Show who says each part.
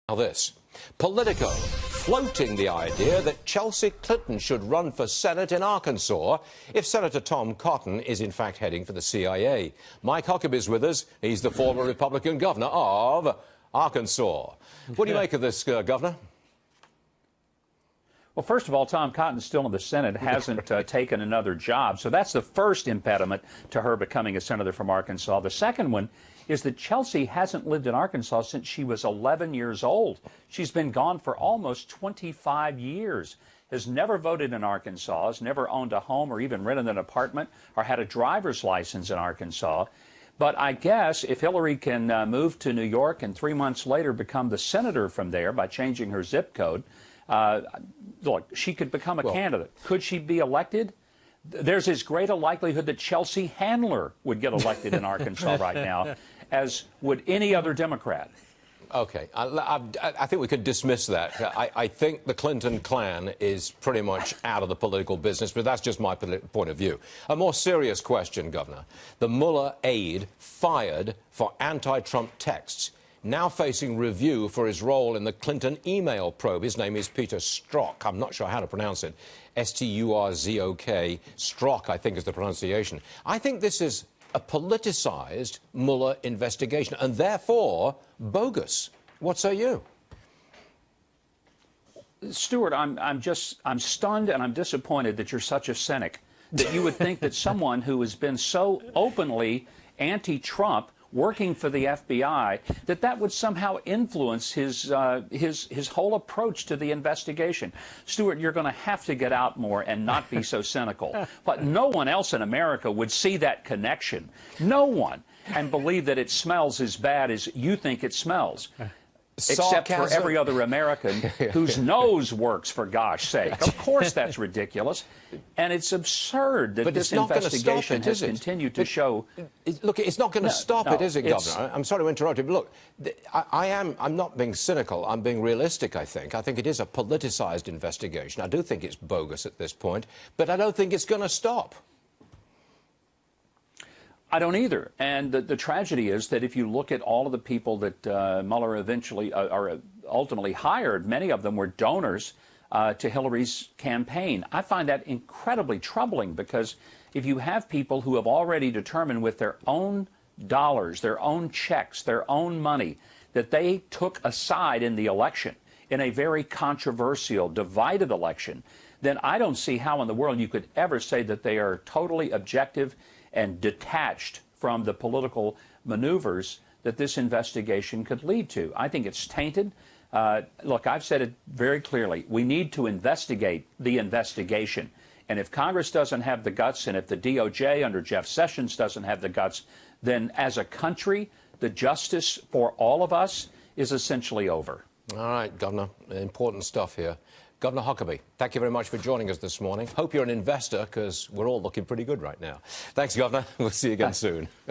Speaker 1: Now this, Politico floating the idea that Chelsea Clinton should run for Senate in Arkansas if Senator Tom Cotton is in fact heading for the CIA. Mike Huckabee is with us. He's the former Republican governor of Arkansas. What do you make of this, Governor?
Speaker 2: Well, first of all, Tom Cotton's still in the Senate, hasn't taken another job. So that's the first impediment to her becoming a senator from Arkansas. The second one is that Chelsea hasn't lived in Arkansas since she was 11 years old. She's been gone for almost 25 years, has never voted in Arkansas, has never owned a home or even rented an apartment or had a driver's license in Arkansas. But I guess if Hillary can move to New York and 3 months later become the senator from there by changing her zip code, look, she could become a candidate. Could she be elected? There's as great a likelihood that Chelsea Handler would get elected in Arkansas right now as would any other Democrat.
Speaker 1: Okay, I think we could dismiss that. I think the Clinton clan is pretty much out of the political business, but that's just my point of view. A more serious question, Governor. The Mueller aide fired for anti-Trump texts, now facing review for his role in the Clinton email probe. His name is Peter Strzok. I'm not sure how to pronounce it. S-T-U-R-Z-O-K. Strzok, I think, is the pronunciation. I think this is a politicized Mueller investigation and therefore bogus. What say you?
Speaker 2: Stuart, I'm stunned and I'm disappointed that you're such a cynic, that you would think that someone who has been so openly anti-Trump working for the FBI, that would somehow influence his whole approach to the investigation. Stuart, you're going to have to get out more and not be so cynical. But no one else in America would see that connection. No one. And believe that it smells as bad as you think it smells. Except for every other American whose nose works, for gosh sake. Of course that's ridiculous. And it's absurd that this investigation has continued to show...
Speaker 1: Look, it's not going to stop it, is it, Governor? I'm sorry to interrupt you, but look, I'm not being cynical. I'm being realistic, I think. I think it is a politicized investigation. I do think it's bogus at this point, but I don't think it's going to stop.
Speaker 2: I don't either. And the tragedy is that if you look at all of the people that Mueller eventually or ultimately hired, many of them were donors to Hillary's campaign. I find that incredibly troubling because if you have people who have already determined with their own dollars, their own checks, their own money, that they took a side in the election, in a very controversial, divided election, then I don't see how in the world you could ever say that they are totally objective and detached from the political maneuvers that this investigation could lead to. I think it's tainted. Look, I've said it very clearly. We need to investigate the investigation. And if Congress doesn't have the guts, and if the DOJ under Jeff Sessions doesn't have the guts, then as a country, the justice for all of us is essentially over.
Speaker 1: All right, Governor, important stuff here. Governor Huckabee, thank you very much for joining us this morning. Hope you're an investor, because we're all looking pretty good right now. Thanks, Governor. We'll see you again soon.